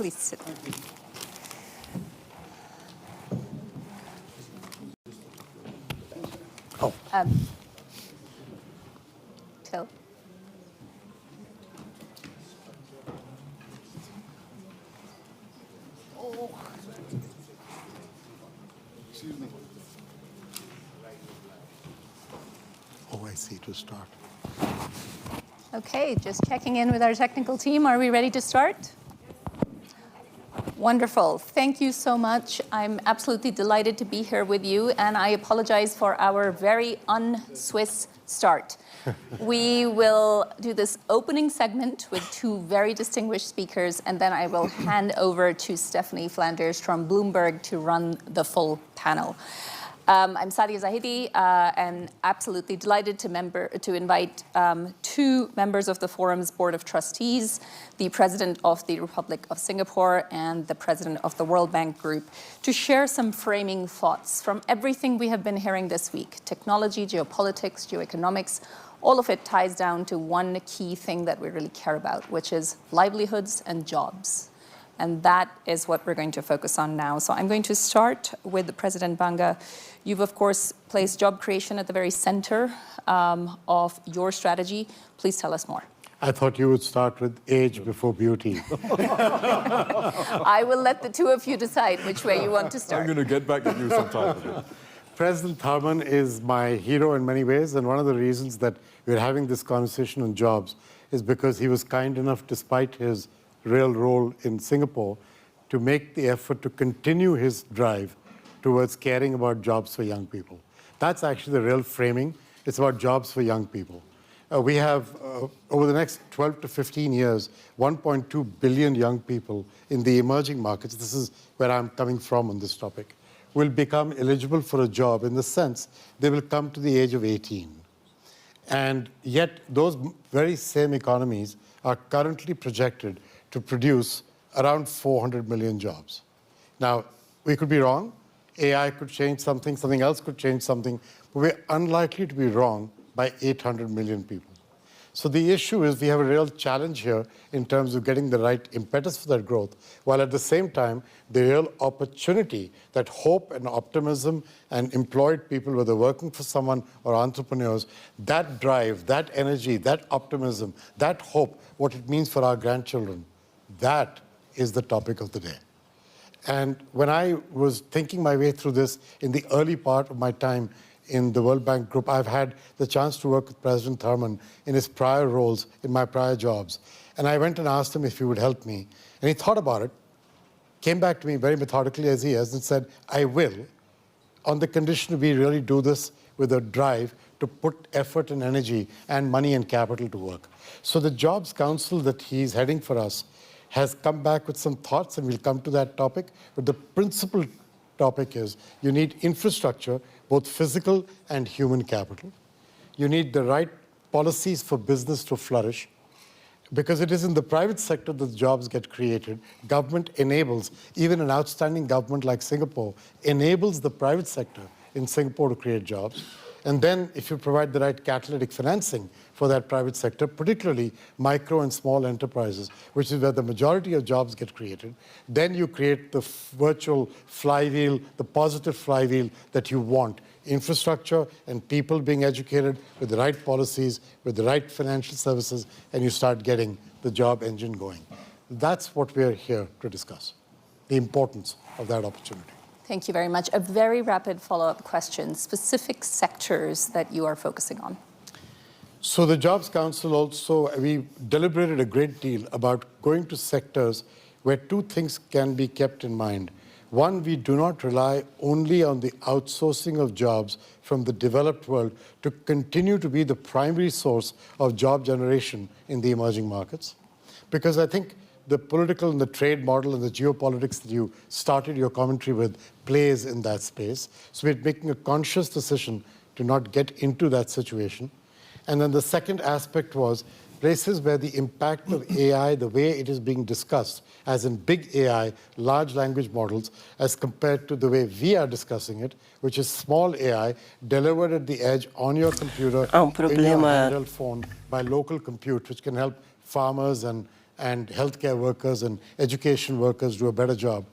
Please sit. Oh. Till. Oh. Excuse me. Oh, I see, to start. Okay, just checking in with our technical team. Are we ready to start? Wonderful. Thank you so much. I'm absolutely delighted to be here with you, and I apologize for our very un-Swiss start. We will do this opening segment with two very distinguished speakers, and then I will hand over to Stephanie Flanders from Bloomberg to run the full panel. I'm Saadia Zahidi, and absolutely delighted to invite two members of the Forum's Board of Trustees, the President of the Republic of Singapore and the President of the World Bank Group, to share some framing thoughts from everything we have been hearing this week: technology, geopolitics, geoeconomics. All of it ties down to one key thing that we really care about, which is livelihoods and jobs. And that is what we're going to focus on now. So I'm going to start with President Banga. You've, of course, placed job creation at the very center of your strategy. Please tell us more. I thought you would start with age before beauty. I will let the two of you decide which way you want to start. I'm going to get back at you sometime. President Tharman is my hero in many ways, and one of the reasons that we're having this conversation on jobs is because he was kind enough, despite his real role in Singapore, to make the effort to continue his drive towards caring about jobs for young people. That's actually the real framing. It's about jobs for young people. We have, over the next 12 to 15 years, 1.2 billion young people in the emerging markets. This is where I'm coming from on this topic, will become eligible for a job in the sense they will come to the age of 18. And yet those very same economies are currently projected to produce around 400 million jobs. Now, we could be wrong. AI could change something, something else could change something, but we're unlikely to be wrong by 800 million people. So the issue is we have a real challenge here in terms of getting the right impetus for that growth, while at the same time, the real opportunity that hope and optimism and employed people, whether working for someone or entrepreneurs, that drive, that energy, that optimism, that hope, what it means for our grandchildren, that is the topic of the day. And when I was thinking my way through this in the early part of my time in the World Bank Group, I've had the chance to work with President Tharman in his prior roles, in my prior jobs. And I went and asked him if he would help me. And he thought about it, came back to me very methodically as he is, and said, I will, on the condition we really do this with a drive to put effort and energy and money and capital to work. So the Jobs Council that he's heading for us has come back with some thoughts, and we'll come to that topic. But the principal topic is you need infrastructure, both physical and human capital. You need the right policies for business to flourish, because it is in the private sector that the jobs get created. Government enables, even an outstanding government like Singapore, enables the private sector in Singapore to create jobs. And then if you provide the right catalytic financing for that private sector, particularly micro and small enterprises, which is where the majority of jobs get created, then you create the virtual flywheel, the positive flywheel that you want. Infrastructure and people being educated with the right policies, with the right financial services, and you start getting the job engine going. That's what we're here to discuss, the importance of that opportunity. Thank you very much. A very rapid follow-up question, specific sectors that you are focusing on. So the Jobs Council also, we deliberated a great deal about going to sectors where two things can be kept in mind. One, we do not rely only on the outsourcing of jobs from the developed world to continue to be the primary source of job generation in the emerging markets. Because I think the political and the trade model and the geopolitics that you started your commentary with plays in that space. So we're making a conscious decision to not get into that situation. And then the second aspect was places where the impact of AI, the way it is being discussed, as in big AI, large language models, as compared to the way we are discussing it, which is small AI, delivered at the edge on your computer, in your handheld phone, by local compute, which can help farmers and and healthcare workers and education workers do a better job.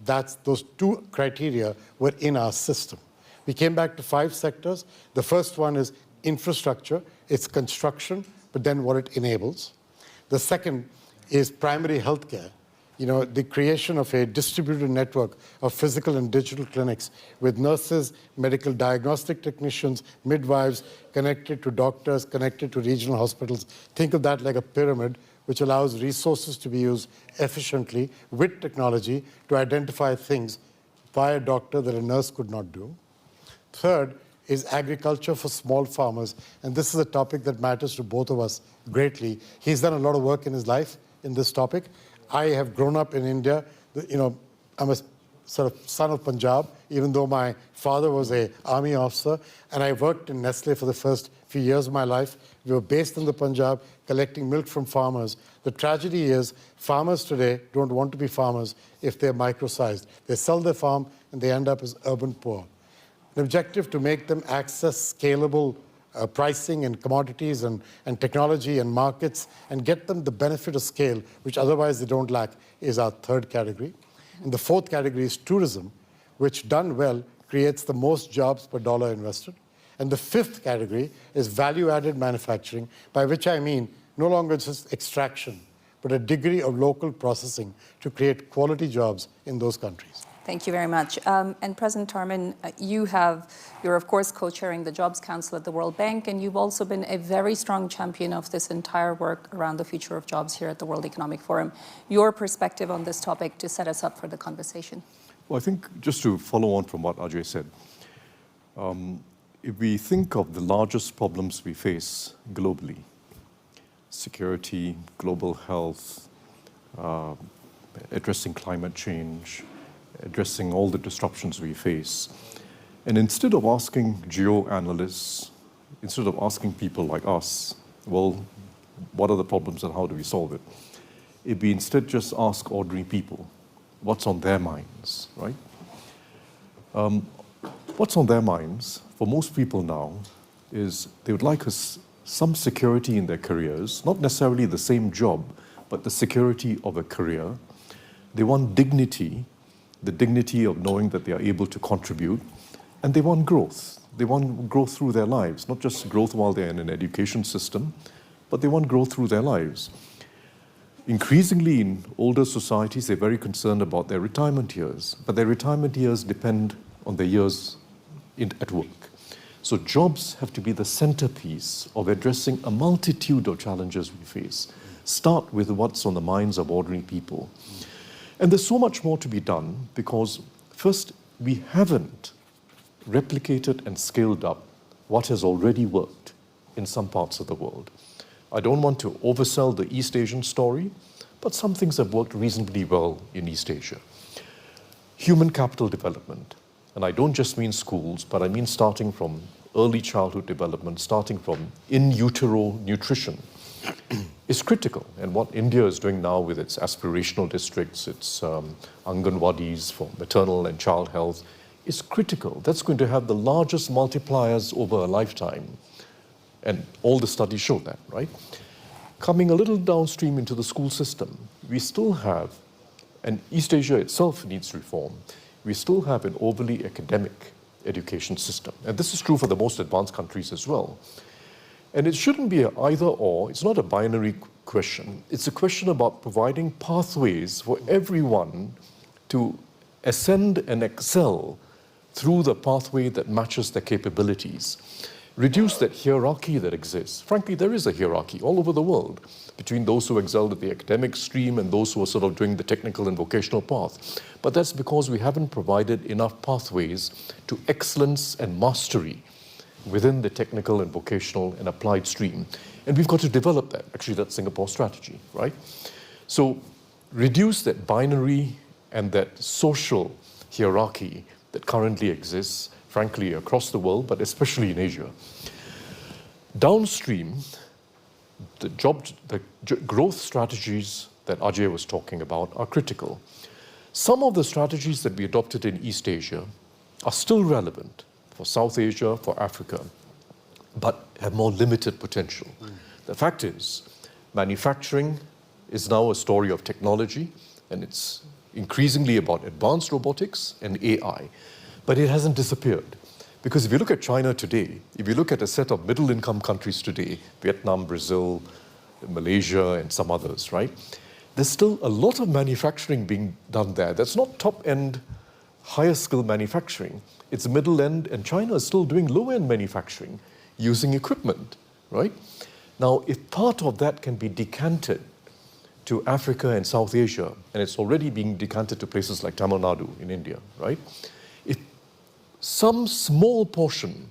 Those two criteria were in our system. We came back to 5 sectors. The first one is infrastructure. It's construction, but then what it enables. The second is primary healthcare. The creation of a distributed network of physical and digital clinics with nurses, medical diagnostic technicians, midwives, connected to doctors, connected to regional hospitals. Think of that like a pyramid, which allows resources to be used efficiently with technology to identify things by a doctor that a nurse could not do. Third is agriculture for small farmers, and this is a topic that matters to both of us greatly. He's done a lot of work in his life in this topic. I have grown up in India. I'm a sort of son of Punjab, even though my father was an army officer, and I worked in Nestle for the first few years of my life. We were based in the Punjab, collecting milk from farmers. The tragedy is farmers today don't want to be farmers if they're micro-sized. They sell their farm and they end up as urban poor. An objective to make them access scalable pricing and commodities and technology and markets and get them the benefit of scale, which otherwise they don't lack, is our third category. And the fourth category is tourism, which done well creates the most jobs per dollar invested. And the fifth category is value-added manufacturing, by which I mean no longer just extraction, but a degree of local processing to create quality jobs in those countries. Thank you very much. And President Tharman, you're of course co-chairing the Jobs Council at the World Bank, and you've also been a very strong champion of this entire work around the future of jobs here at the World Economic Forum. Your perspective on this topic to set us up for the conversation. Well, I think just to follow on from what Ajay said, if we think of the largest problems we face globally, security, global health, addressing climate change, addressing all the disruptions we face. And instead of asking geo-analysts, instead of asking people like us, well, what are the problems and how do we solve it? If we instead just ask ordinary people, what's on their minds, right? What's on their minds for most people now is they would like some security in their careers, not necessarily the same job, but the security of a career. They want dignity, the dignity of knowing that they are able to contribute, and they want growth. They want growth through their lives, not just growth while they're in an education system, but they want growth through their lives. Increasingly in older societies, they're very concerned about their retirement years, but their retirement years depend on their years at work. So jobs have to be the centerpiece of addressing a multitude of challenges we face. Start with what's on the minds of ordinary people. And there's so much more to be done because, first, we haven't replicated and scaled up what has already worked in some parts of the world. I don't want to oversell the East Asian story, but some things have worked reasonably well in East Asia. Human capital development, and I don't just mean schools, but I mean starting from early childhood development, starting from in utero nutrition, is critical. And what India is doing now with its aspirational districts, its Anganwadis for maternal and child health, is critical. That's going to have the largest multipliers over a lifetime. And all the studies show that, right? Coming a little downstream into the school system, we still have, and East Asia itself needs reform, we still have an overly academic education system. And this is true for the most advanced countries as well. And it shouldn't be an either or. It's not a binary question. It's a question about providing pathways for everyone to ascend and excel through the pathway that matches their capabilities. Reduce that hierarchy that exists. Frankly, there is a hierarchy all over the world between those who excelled at the academic stream and those who are sort of doing the technical and vocational path. But that's because we haven't provided enough pathways to excellence and mastery within the technical and vocational and applied stream. And we've got to develop that. Actually, that's Singapore's strategy, right? So reduce that binary and that social hierarchy that currently exists, frankly, across the world, but especially in Asia. Downstream, the growth strategies that Ajay was talking about are critical. Some of the strategies that we adopted in East Asia are still relevant for South Asia, for Africa, but have more limited potential. The fact is, manufacturing is now a story of technology, and it's increasingly about advanced robotics and AI. But it hasn't disappeared. Because if you look at China today, if you look at a set of middle-income countries today, Vietnam, Brazil, Malaysia, and some others, right? There's still a lot of manufacturing being done there. That's not top-end, higher-skill manufacturing. It's middle-end, and China is still doing low-end manufacturing using equipment, right? Now, if part of that can be decanted to Africa and South Asia, and it's already being decanted to places like Tamil Nadu in India, right? If some small portion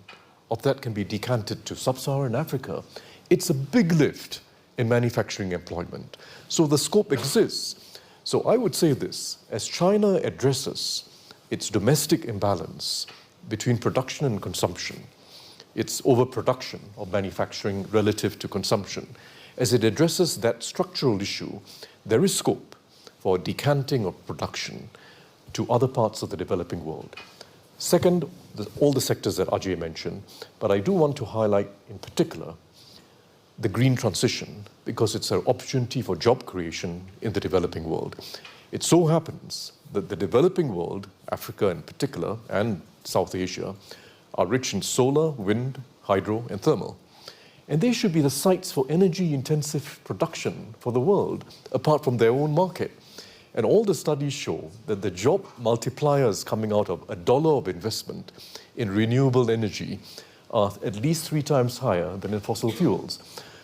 of that can be decanted to sub-Saharan Africa, it's a big lift in manufacturing employment. So the scope exists. So I would say this, as China addresses its domestic imbalance between production and consumption, its overproduction of manufacturing relative to consumption, as it addresses that structural issue, there is scope for decanting of production to other parts of the developing world. Second, all the sectors that Ajay mentioned, but I do want to highlight in particular the green transition, because it's an opportunity for job creation in the developing world. It so happens that the developing world, Africa in particular, and South Asia, are rich in solar, wind, hydro, and thermal. And they should be the sites for energy-intensive production for the world, apart from their own market. And all the studies show that the job multipliers coming out of $1 of investment in renewable energy are at least 3 times higher than in fossil fuels.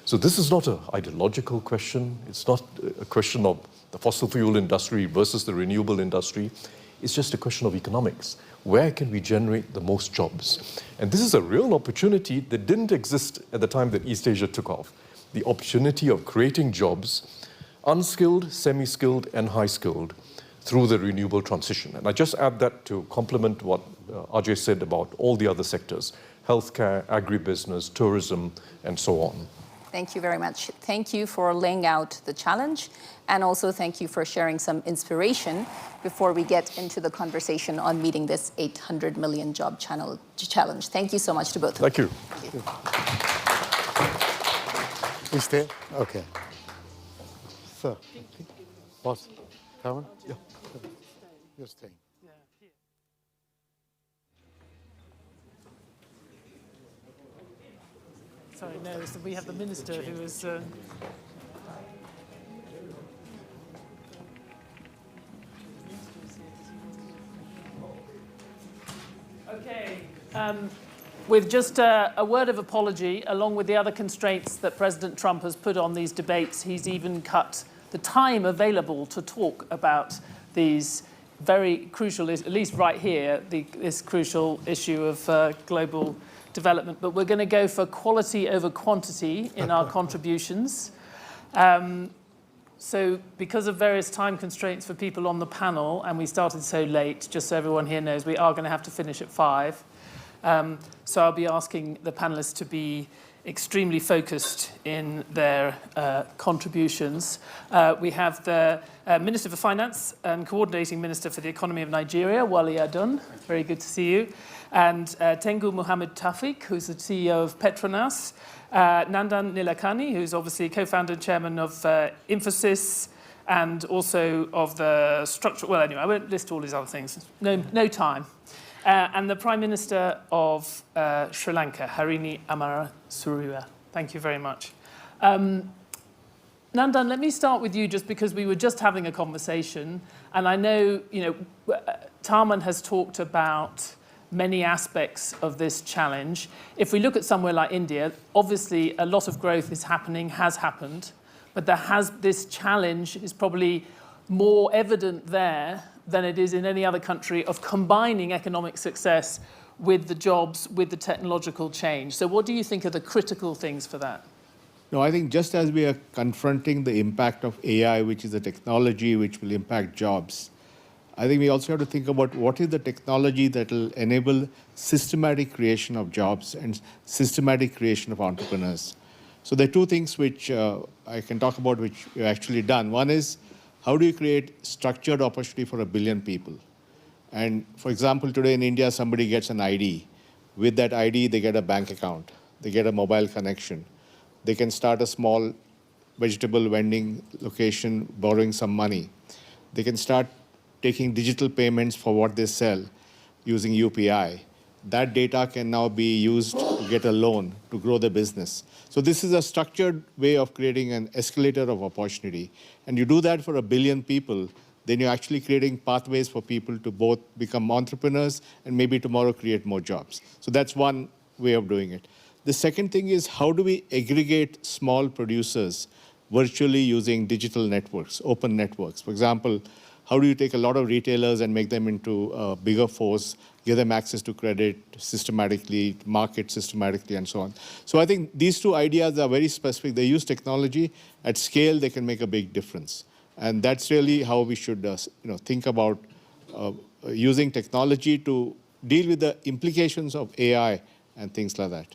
So this is not an ideological question. It's not a question of the fossil fuel industry versus the renewable industry. It's just a question of economics. Where can we generate the most jobs? And this is a real opportunity that didn't exist at the time that East Asia took off. The opportunity of creating jobs, unskilled, semi-skilled, and high-skilled, through the renewable transition. And I just add that to complement what Ajay said about all the other sectors: healthcare, agribusiness, tourism, and so on. Thank you very much. Thank you for laying out the challenge, and also thank you for sharing some inspiration before we get into the conversation on meeting this 800 million job challenge. Thank you so much to both of you. Thank you. You stay? Okay. Sir, boss, Tharman? Yeah. You're staying. Sorry, no, we have the minister who is... Okay. With just a word of apology, along with the other constraints that President Trump has put on these debates, he's even cut the time available to talk about these very crucial, at least right here, this crucial issue of global development. But we're going to go for quality over quantity in our contributions. So because of various time constraints for people on the panel, and we started so late, just so everyone here knows, we are going to have to finish at 5. So I'll be asking the panelists to be extremely focused in their contributions. We have the Minister for Finance and Coordinating Minister for the Economy of Nigeria, Wale Edun. Very good to see you. And Tengku Mohammed Taufik, who's the CEO of PETRONAS. Nandan Nilekani, who's obviously co-founder and chairman of Infosys, and also of the structural... Well, anyway, I won't list all these other things. No time. And the Prime Minister of Sri Lanka, Harini Amarasuriya. Thank you very much. Nandan, let me start with you, just because we were just having a conversation, and I know, Tharman has talked about many aspects of this challenge. If we look at somewhere like India, obviously a lot of growth is happening, has happened, but this challenge is probably more evident there than it is in any other country, of combining economic success with the jobs, with the technological change. So what do you think are the critical things for that? No, I think just as we are confronting the impact of AI, which is a technology which will impact jobs, I think we also have to think about what is the technology that will enable systematic creation of jobs and systematic creation of entrepreneurs. So there are 2 things which I can talk about which we've actually done. One is, how do you create structured opportunity for 1 billion people? And for example, today in India, somebody gets an ID. With that ID, they get a bank account. They get a mobile connection. They can start a small vegetable vending location borrowing some money. They can start taking digital payments for what they sell using UPI. That data can now be used to get a loan to grow the business. So this is a structured way of creating an escalator of opportunity. And you do that for 1 billion people, then you're actually creating pathways for people to both become entrepreneurs and maybe tomorrow create more jobs. So that's one way of doing it. The second thing is, how do we aggregate small producers virtually using digital networks, open networks? For example, how do you take a lot of retailers and make them into a bigger force, give them access to credit systematically, market systematically, and so on? So I think these two ideas are very specific. They use technology. At scale, they can make a big difference. And that's really how we should think about using technology to deal with the implications of AI and things like that.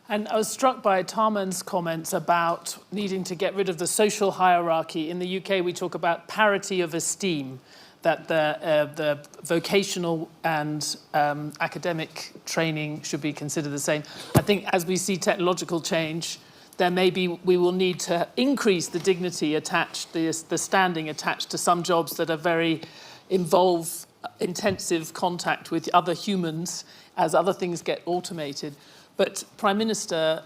And I was struck by Tharman's comments about needing to get rid of the social hierarchy. In the UK, we talk about parity of esteem, that the vocational and academic training should be considered the same. I think as we see technological change, there we will need to increase the dignity attached, the standing attached to some jobs that are involve intensive contact with other humans as other things get automated. But Prime Minister,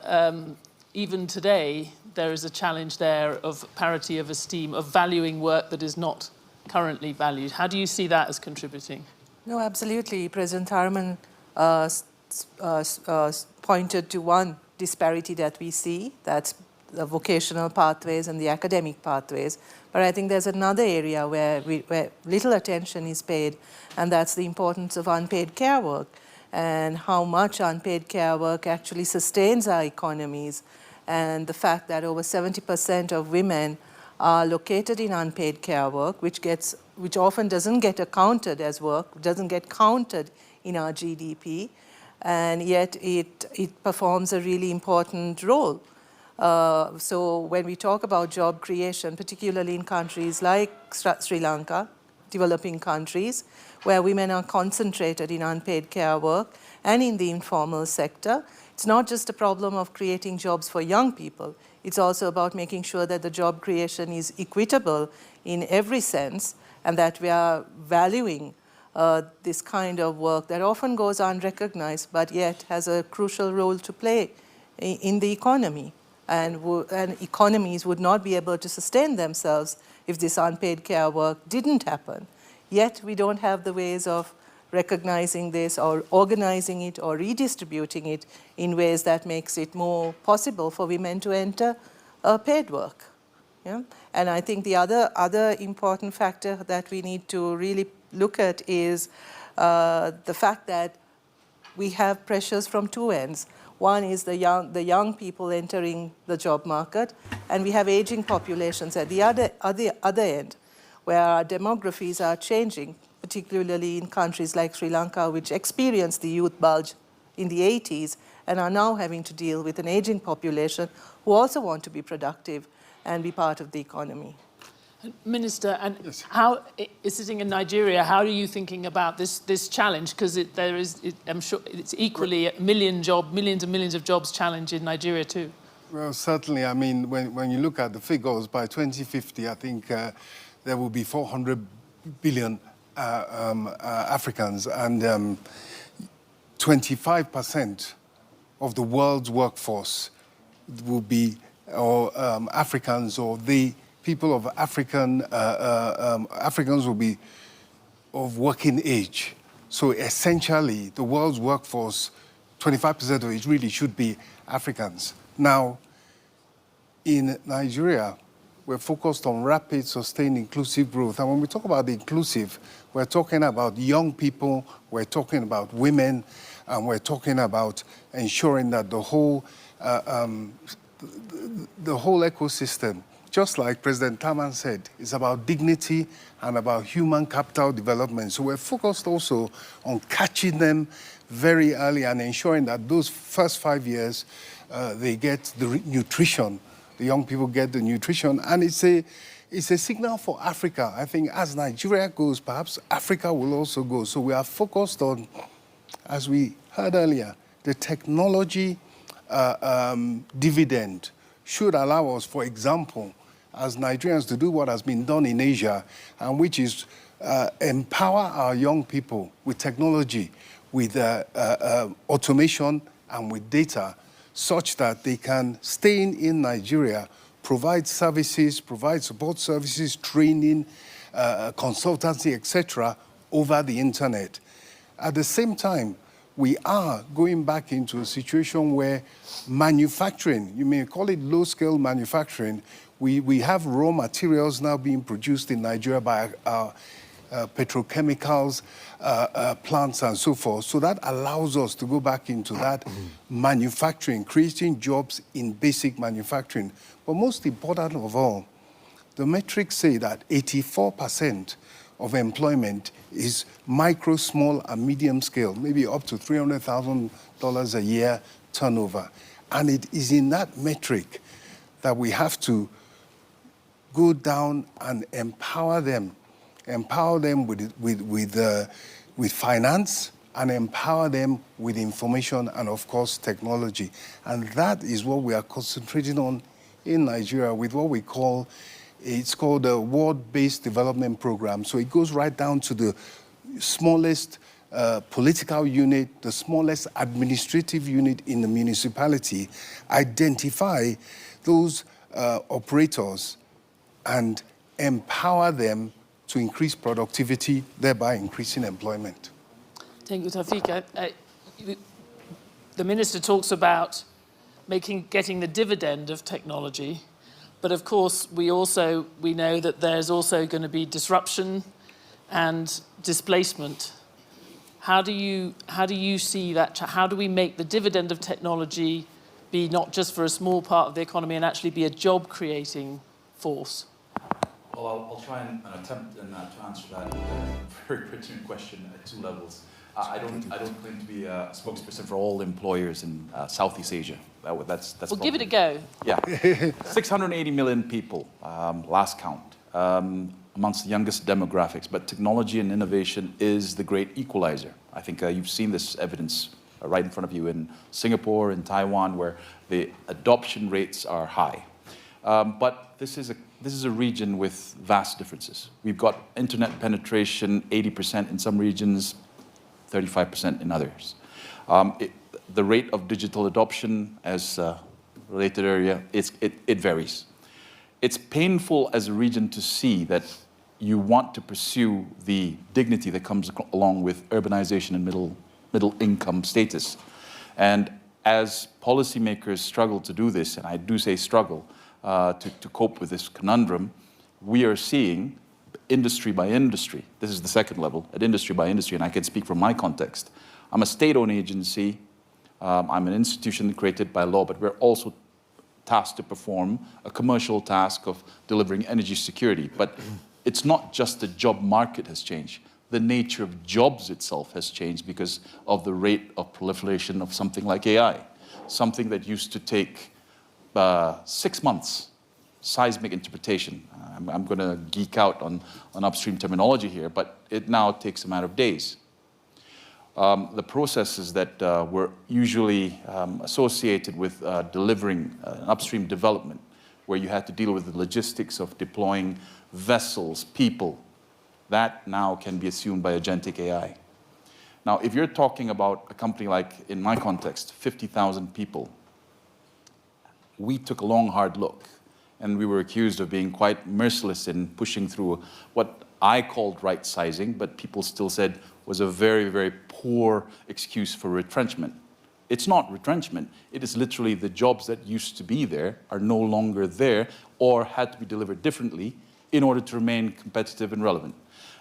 even today, there is a challenge there of parity of esteem, of valuing work that is not currently valued. How do you see that as contributing? No, absolutely. President Tharman pointed to one disparity that we see, that's the vocational pathways and the academic pathways. But I think there's another area where little attention is paid, and that's the importance of unpaid care work, and how much unpaid care work actually sustains our economies, and the fact that over 70% of women are located in unpaid care work, which often doesn't get accounted as work, doesn't get counted in our GDP, and yet it performs a really important role. So when we talk about job creation, particularly in countries like Sri Lanka, developing countries, where women are concentrated in unpaid care work and in the informal sector, it's not just a problem of creating jobs for young people. It's also about making sure that the job creation is equitable in every sense, and that we are valuing this kind of work that often goes unrecognized, but yet has a crucial role to play in the economy. And economies would not be able to sustain themselves if this unpaid care work didn't happen. Yet we don't have the ways of recognizing this or organizing it or redistributing it in ways that makes it more possible for women to enter paid work. Yeah? And I think the other important factor that we need to really look at is the fact that we have pressures from two ends. One is the young people entering the job market, and we have aging populations at the other end, where our demographies are changing, particularly in countries like Sri Lanka, which experienced the youth bulge in the 80s and are now having to deal with an aging population who also want to be productive and be part of the economy. Minister, and yes. how, sitting in Nigeria, how are you thinking about this challenge? Because I'm sure it's equally a millions and millions of jobs challenge in Nigeria too. Well, certainly. I mean, when you look at the figures, by 2050, I think there will be 400 billion Africans, and 25% of the world's workforce will be Africans, or the people of Africans will be of working age. So essentially, the world's workforce, 25% of it really should be Africans. Now, in Nigeria, we're focused on rapid, sustained, inclusive growth. And when we talk about the inclusive, we're talking about young people, we're talking about women, and we're talking about ensuring that the whole ecosystem, just like President Tharman said, is about dignity and about human capital development. So we're focused also on catching them very early and ensuring that those first 5 years, they get the nutrition. The young people get the nutrition. And it's a signal for Africa. I think as Nigeria goes, perhaps Africa will also go. So we are focused on, as we heard earlier, the technology dividend should allow us, for example, as Nigerians, to do what has been done in Asia, and which is empower our young people with technology, with automation and with data, such that they can stay in Nigeria, provide services, provide support services, training, consultancy, etc., over the internet. At the same time, we are going back into a situation where manufacturing, you may call it low-scale manufacturing, we have raw materials now being produced in Nigeria by our petrochemicals plants and so forth. So that allows us to go back into that manufacturing, creating jobs in basic manufacturing. But most important of all, the metrics say that 84% of employment is micro, small, and medium scale, maybe up to $300,000 a year turnover. And it is in that metric that we have to go down and empower them with finance, and empower them with information and, of course, technology. And that is what we are concentrating on in Nigeria with what we call, it's called a Ward-Based Development Program. So it goes right down to the smallest political unit, the smallest administrative unit in the municipality, identify those operators and empower them to increase productivity, thereby increasing employment. Thank you, Taufik. The Minister talks about getting the dividend of technology, but of course we know that there's also going to be disruption and displacement. How do you see that? How do we make the dividend of technology be not just for a small part of the economy and actually be a job-creating force? Well, I'll try and attempt to answer that very pertinent question at two levels. I don't claim to be a spokesperson for all employers in Southeast Asia. That's well, give it a go. Yeah, 680 million people, last count, amongst the youngest demographics. But technology and innovation is the great equalizer. I think you've seen this evidence right in front of you in Singapore, in Taiwan, where the adoption rates are high. But this is a region with vast differences. We've got internet penetration 80% in some regions, 35% in others. The rate of digital adoption, as a related area, it varies. It's painful as a region to see that you want to pursue the dignity that comes along with urbanization and middle income status. And as policymakers struggle to do this, and I do say struggle, to cope with this conundrum, we are seeing industry by industry. This is the second level, at industry by industry, and I can speak from my context. I'm a state-owned agency. I'm an institution created by law, but we're also tasked to perform a commercial task of delivering energy security. But it's not just the job market has changed. The nature of jobs itself has changed because of the rate of proliferation of something like AI, something that used to take 6 months, seismic interpretation. I'm going to geek out on upstream terminology here, but it now takes a matter of days. The processes that were usually associated with delivering upstream development, where you had to deal with the logistics of deploying vessels, people, that now can be assumed by agentic AI. Now, if you're talking about a company like, in my context, 50,000 people, we took a long, hard look, and we were accused of being quite merciless in pushing through what I called right-sizing, but people still said was a very, very poor excuse for retrenchment. It's not retrenchment. It is literally the jobs that used to be there are no longer there or had to be delivered differently in order to remain competitive and relevant.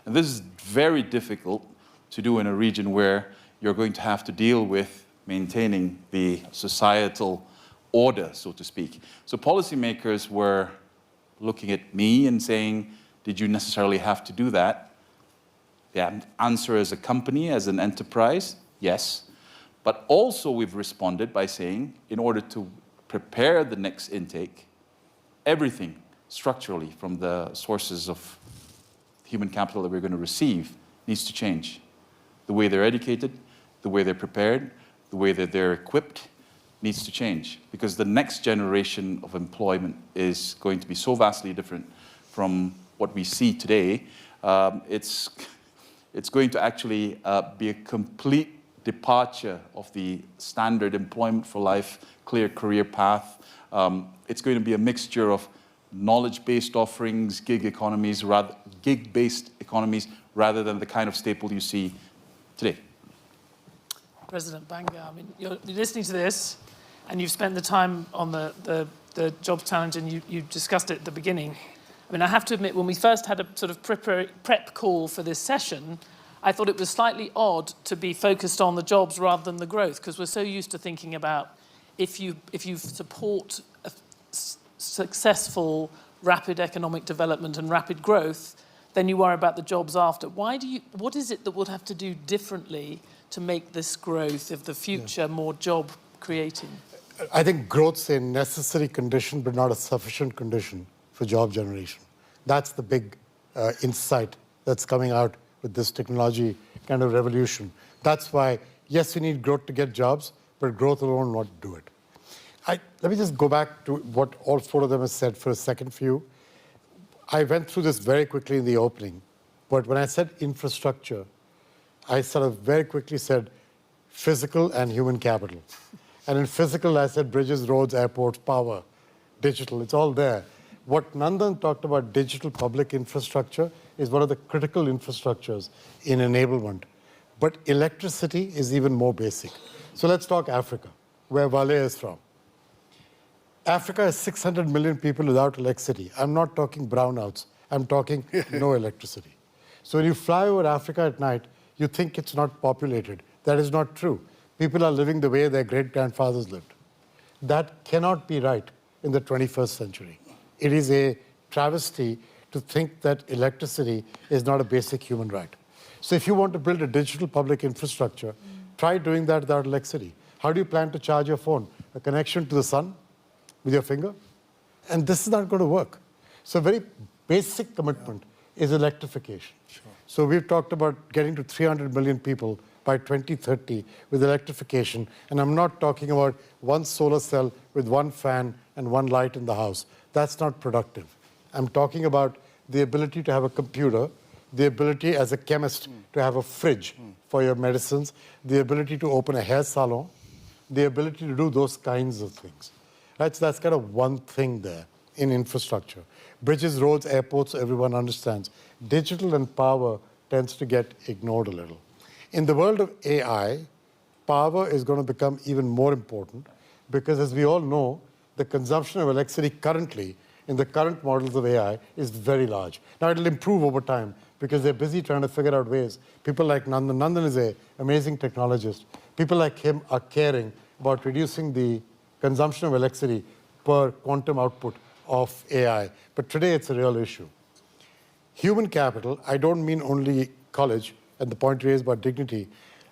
And this is very difficult to do in a region where you're going to have to deal with maintaining the societal order, so to speak. So policymakers were looking at me and saying, did you necessarily have to do that? The answer as a company, as an enterprise, yes. But also we've responded by saying, in order to prepare the next intake, everything structurally from the sources of human capital that we're going to receive needs to change. The way they're educated, the way they're prepared, the way that they're equipped, needs to change, because the next generation of employment is going to be so vastly different from what we see today. It's going to actually be a complete departure of the standard employment for life, clear career path. It's going to be a mixture of knowledge-based offerings, gig-based economies, rather than the kind of staple you see today. President Banga, I mean, you're listening to this, and you've spent the time on the jobs challenge, and you discussed it at the beginning. I mean, I have to admit, when we first had a sort of prep call for this session, I thought it was slightly odd to be focused on the jobs rather than the growth, because we're so used to thinking about if you support a successful, rapid economic development and rapid growth, then you worry about the jobs after. What is it that we'll have to do differently to make this growth of the future more job creating? I think growth's a necessary condition, but not a sufficient condition for job generation. That's the big insight that's coming out with this technology kind of revolution. That's why, yes, we need growth to get jobs, but growth alone won't do it. Let me just go back to what all four of them have said for a second for you. I went through this very quickly in the opening, but when I said infrastructure, I sort of very quickly said physical and human capital. And in physical, I said bridges, roads, airports, power, digital, it's all there. What Nandan talked about, digital public infrastructure, is one of the critical infrastructures in enablement. But electricity is even more basic. So let's talk Africa, where Wale is from. Africa has 600 million people without electricity. I'm not talking brownouts. I'm talking no electricity. So when you fly over Africa at night, you think it's not populated. That is not true. People are living the way their great-grandfathers lived. That cannot be right in the 21st century. It is a travesty to think that electricity is not a basic human right. So if you want to build a digital public infrastructure, try doing that without electricity. How do you plan to charge your phone? A connection to the sun with your finger? And this is not going to work. So a very basic commitment is electrification. Sure. So we've talked about getting to 300 million people by 2030 with electrification. And I'm not talking about one solar cell with one fan and one light in the house. That's not productive. I'm talking about the ability to have a computer, the ability as a chemist to have a fridge for your medicines, the ability to open a hair salon, the ability to do those kinds of things. Right? So that's kind of one thing there in infrastructure. Bridges, roads, airports, everyone understands. Digital and power tends to get ignored a little. In the world of AI, power is going to become even more important because, as we all know, the consumption of electricity currently in the current models of AI is very large. Now, it'll improve over time because they're busy trying to figure out ways. People like Nandan. Nandan is an amazing technologist. People like him are caring about reducing the consumption of electricity per quantum output of AI. But today, it's a real issue. Human capital, I don't mean only college, and the point raised about dignity.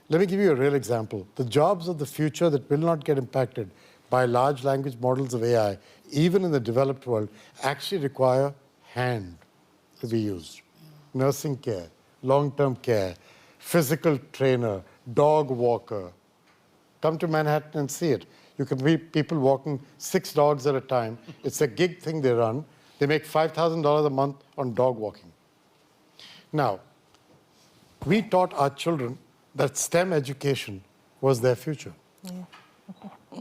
Let me give you a real example. The jobs of the future that will not get impacted by large language models of AI, even in the developed world, actually require hand to be used. Nursing care, long-term care, physical trainer, dog walker. Come to Manhattan and see it. You can be people walking 6 dogs at a time. It's a gig thing they run. They make $5,000 a month on dog walking. Now, we taught our children that STEM education was their future. Yeah.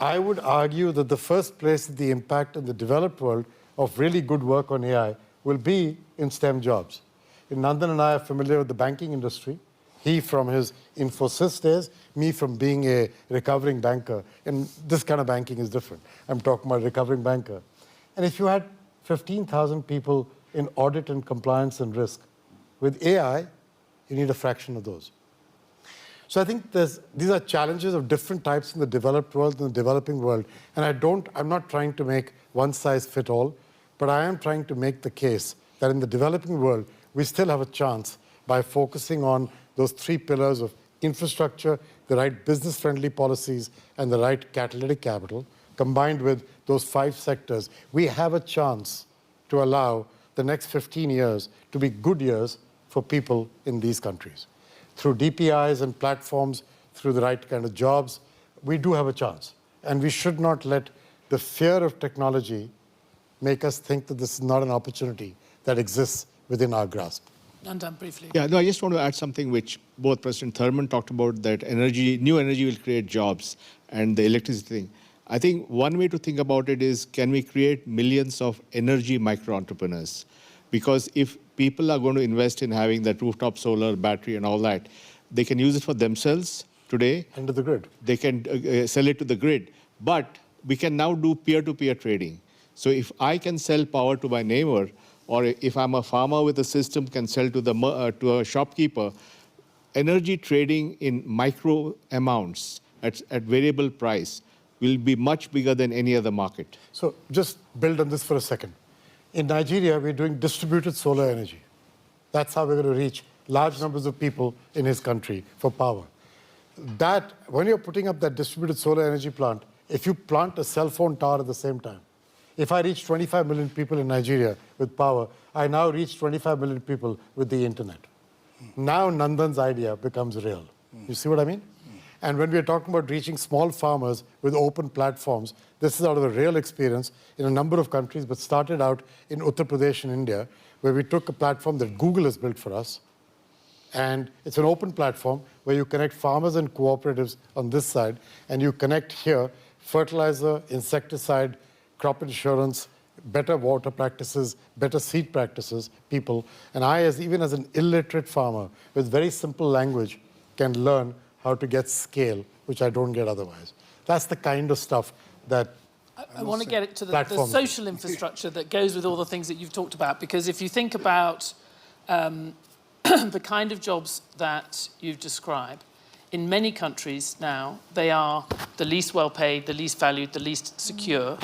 I would argue that the first place the impact in the developed world of really good work on AI will be in STEM jobs. Nandan and I are familiar with the banking industry. He from his Infosys days, me from being a recovering banker. And this kind of banking is different. I'm talking about recovering banker. And if you had 15,000 people in audit and compliance and risk, with AI, you need a fraction of those. So I think these are challenges of different types in the developed world and the developing world. And I'm not trying to make one size fit all, but I am trying to make the case that in the developing world, we still have a chance by focusing on those 3 pillars of infrastructure, the right business-friendly policies, and the right catalytic capital, combined with those 5 sectors. We have a chance to allow the next 15 years to be good years for people in these countries. Through DPIs and platforms, through the right kind of jobs, we do have a chance. And we should not let the fear of technology make us think that this is not an opportunity that exists within our grasp. Nandan, briefly. Yeah, no, I just want to add something which both President Tharman talked about, that new energy will create jobs, and the electricity thing. I think one way to think about it is, can we create millions of energy micro-entrepreneurs? Because if people are going to invest in having that rooftop solar, battery and all that, they can use it for themselves today. Under the grid. They can sell it to the grid. But we can now do peer-to-peer trading. So if I can sell power to my neighbor, or if I'm a farmer with a system can sell to a shopkeeper, energy trading in micro amounts at variable price will be much bigger than any other market. So just build on this for a second. In Nigeria, we're doing distributed solar energy. That's how we're going to reach large numbers of people in his country for power. That, when you're putting up that distributed solar energy plant, if you plant a cell phone tower at the same time, if I reach 25 million people in Nigeria with power, I now reach 25 million people with the internet. Now Nandan's idea becomes real. You see what I mean? And when we're talking about reaching small farmers with open platforms, this is out of a real experience in a number of countries, but started out in Uttar Pradesh in India, where we took a platform that Google has built for us. And it's an open platform where you connect farmers and cooperatives on this side, and you connect here fertilizer, insecticide, crop insurance, better water practices, better seed practices, people. And I, even as an illiterate farmer with very simple language, can learn how to get scale, which I don't get otherwise. That's the kind of stuff that I want to get it to the social infrastructure that goes with all the things that you've talked about, because if you think about the kind of jobs that you've described, in many countries now, they are the least well-paid, the least valued, the least secure.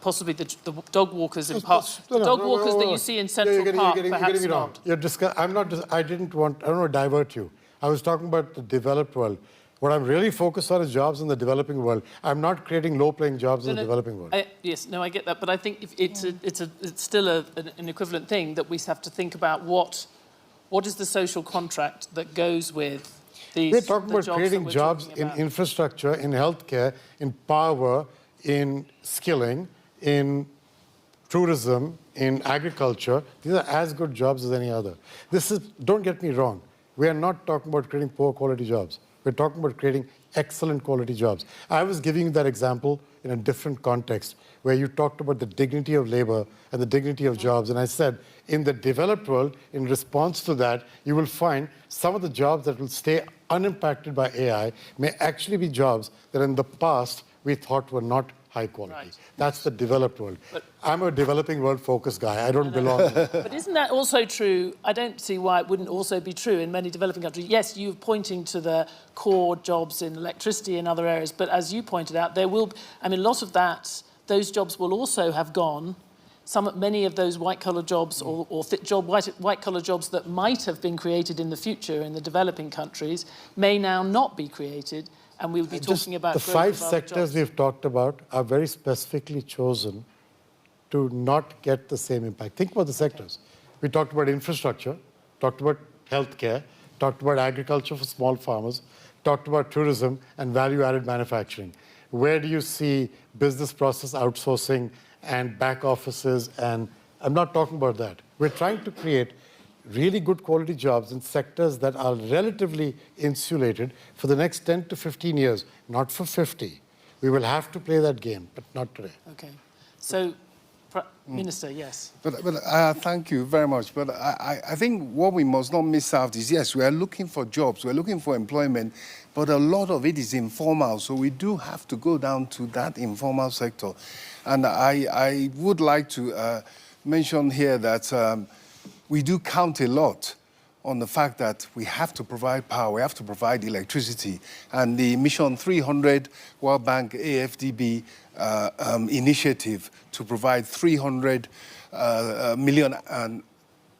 Possibly the dog walkers in parts. The dog walkers that you see in Central Park, perhaps not. I don't want to divert you. I was talking about the developed world. What I'm really focused on is jobs in the developing world. I'm not creating low-paying jobs in the developing world. Yes, no, I get that. But I think it's still an equivalent thing that we have to think about what is the social contract that goes with these. We're talking about creating jobs in infrastructure, in healthcare, in power, in skilling, in tourism, in agriculture. These are as good jobs as any other. Don't get me wrong, we are not talking about creating poor quality jobs. We're talking about creating excellent quality jobs. I was giving you that example in a different context, where you talked about the dignity of labor and the dignity of jobs. And I said, in the developed world, in response to that, you will find some of the jobs that will stay unimpacted by AI may actually be jobs that in the past we thought were not high quality. Right. That's the developed world. But I'm a developing world focused guy. I don't belong. But isn't that also true? I don't see why it wouldn't also be true in many developing countries. Yes, you're pointing to the core jobs in electricity and other areas, but as you pointed out, there will, a lot of those jobs will also have gone. Many of those white-collar jobs or white-collar jobs that might have been created in the future in the developing countries may now not be created. And we'll be talking about the 5 sectors we've talked about are very specifically chosen to not get the same impact. Think about the sectors. We talked about infrastructure, talked about healthcare, talked about agriculture for small farmers, talked about tourism and value-added manufacturing. Where do you see business process outsourcing and back offices? And I'm not talking about that. We're trying to create really good quality jobs in sectors that are relatively insulated for the next 10 to 15 years, not for 50. We will have to play that game, but not today. Okay. So, Minister, yes. But thank you very much. But I think what we must not miss out is, yes, we are looking for jobs, we're looking for employment, but a lot of it is informal. So we do have to go down to that informal sector. And I would like to mention here that we do count a lot on the fact that we have to provide power, we have to provide electricity. And the Mission 300 World Bank AFDB initiative to provide 300 million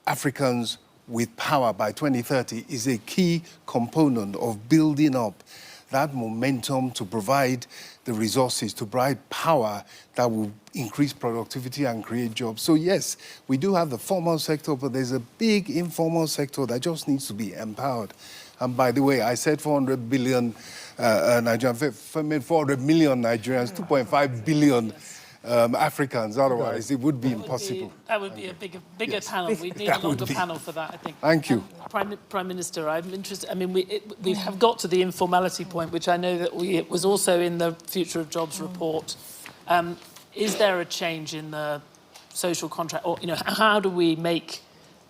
Africans with power by 2030 is a key component of building up that momentum to provide the resources, to provide power that will increase productivity and create jobs. So yes, we do have the formal sector, but there's a big informal sector that just needs to be empowered. And by the way, I said 400 billion Nigerians. If I made 400 million Nigerians, 2.5 billion Africans. Otherwise, it would be impossible. That would be a bigger panel. We'd need a longer panel for that, I think. Thank you. Prime Minister, I'm interested. I mean, we have got to the informality point, which I know that it was also in the Future of Jobs report. Is there a change in the social contract, or how do we make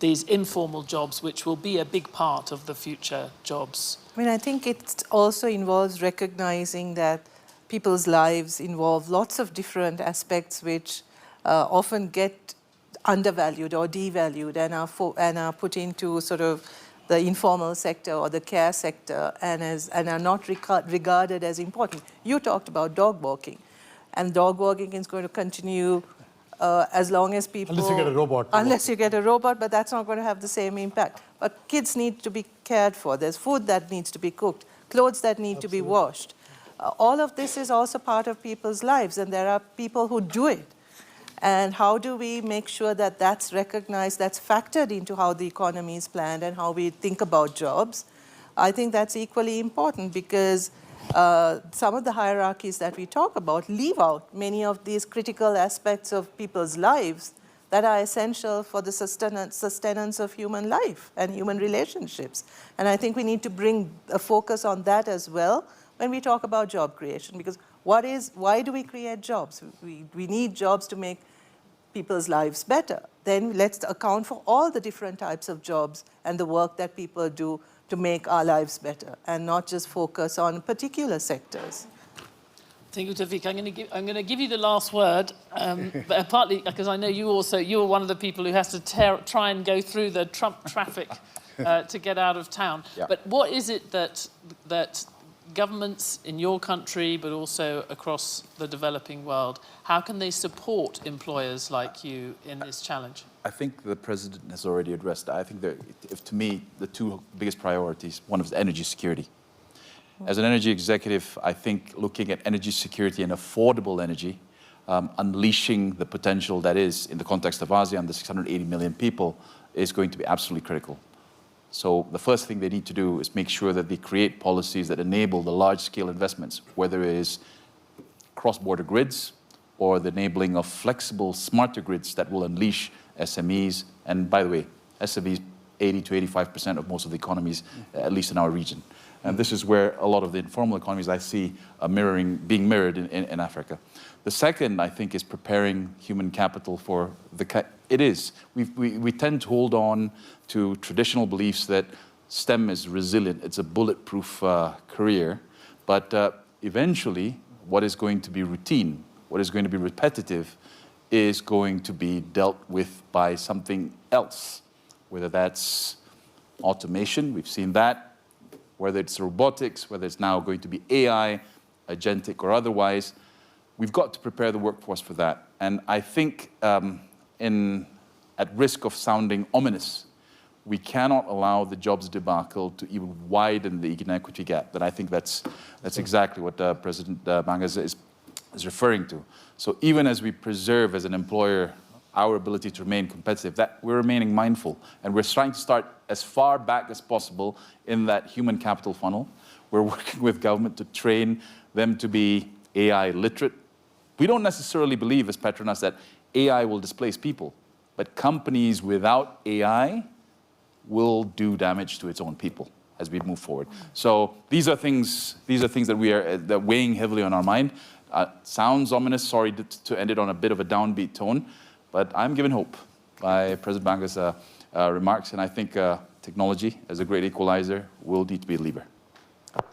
these informal jobs, which will be a big part of the future jobs? I mean, I think it also involves recognizing that people's lives involve lots of different aspects which often get undervalued or devalued and are put into sort of the informal sector or the care sector and are not regarded as important. You talked about dog walking, and dog walking is going to continue as long as people... Unless you get a robot. Unless you get a robot, but that's not going to have the same impact. But kids need to be cared for. There's food that needs to be cooked, clothes that need to be washed. All of this is also part of people's lives, and there are people who do it. And how do we make sure that that's recognized, that's factored into how the economy is planned and how we think about jobs? I think that's equally important because some of the hierarchies that we talk about leave out many of these critical aspects of people's lives that are essential for the sustenance of human life and human relationships. And I think we need to bring a focus on that as well when we talk about job creation, because why do we create jobs? We need jobs to make people's lives better. Then let's account for all the different types of jobs and the work that people do to make our lives better, and not just focus on particular sectors. Thank you, Taufik. I'm going to give you the last word, but partly because I know you were one of the people who has to try and go through the Trump traffic to get out of town. Yeah. But what is it that governments in your country, but also across the developing world, how can they support employers like you in this challenge? I think the President has already addressed that. I think that, to me, the two biggest priorities, one is energy security. As an energy executive, I think looking at energy security and affordable energy, unleashing the potential that is, in the context of ASEAN, the 680 million people, is going to be absolutely critical. So the first thing they need to do is make sure that they create policies that enable the large-scale investments, whether it is cross-border grids or the enabling of flexible, smarter grids that will unleash SMEs. And by the way, SMEs, 80 to 85% of most of the economies, at least in our region. And this is where a lot of the informal economies I see are being mirrored in Africa. The second, I think, is preparing human capital for the... It is. We tend to hold on to traditional beliefs that STEM is resilient. It's a bulletproof career. But eventually, what is going to be routine, what is going to be repetitive, is going to be dealt with by something else, whether that's automation, we've seen that, whether it's robotics, whether it's now going to be AI, agentic or otherwise. We've got to prepare the workforce for that. And I think at risk of sounding ominous, we cannot allow the jobs debacle to even widen the inequity gap. And I think that's exactly what President Banga is referring to. So even as we preserve as an employer our ability to remain competitive, that we're remaining mindful. And we're trying to start as far back as possible in that human capital funnel. We're working with government to train them to be AI literate. We don't necessarily believe as PETRONAS that AI will displace people, but companies without AI will do damage to its own people as we move forward. So these are things that we are weighing heavily on our mind. Sounds ominous, sorry to end it on a bit of a downbeat tone, but I'm given hope by President Banga's remarks, and I think technology, as a great equalizer, will need to be a lever.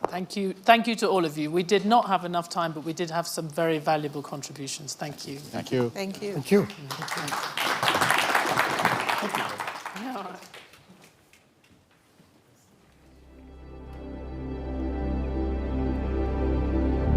Thank you. Thank you to all of you. We did not have enough time, but we did have some very valuable contributions. Thank you. Thank you. Thank you. Thank you. Yeah, all right.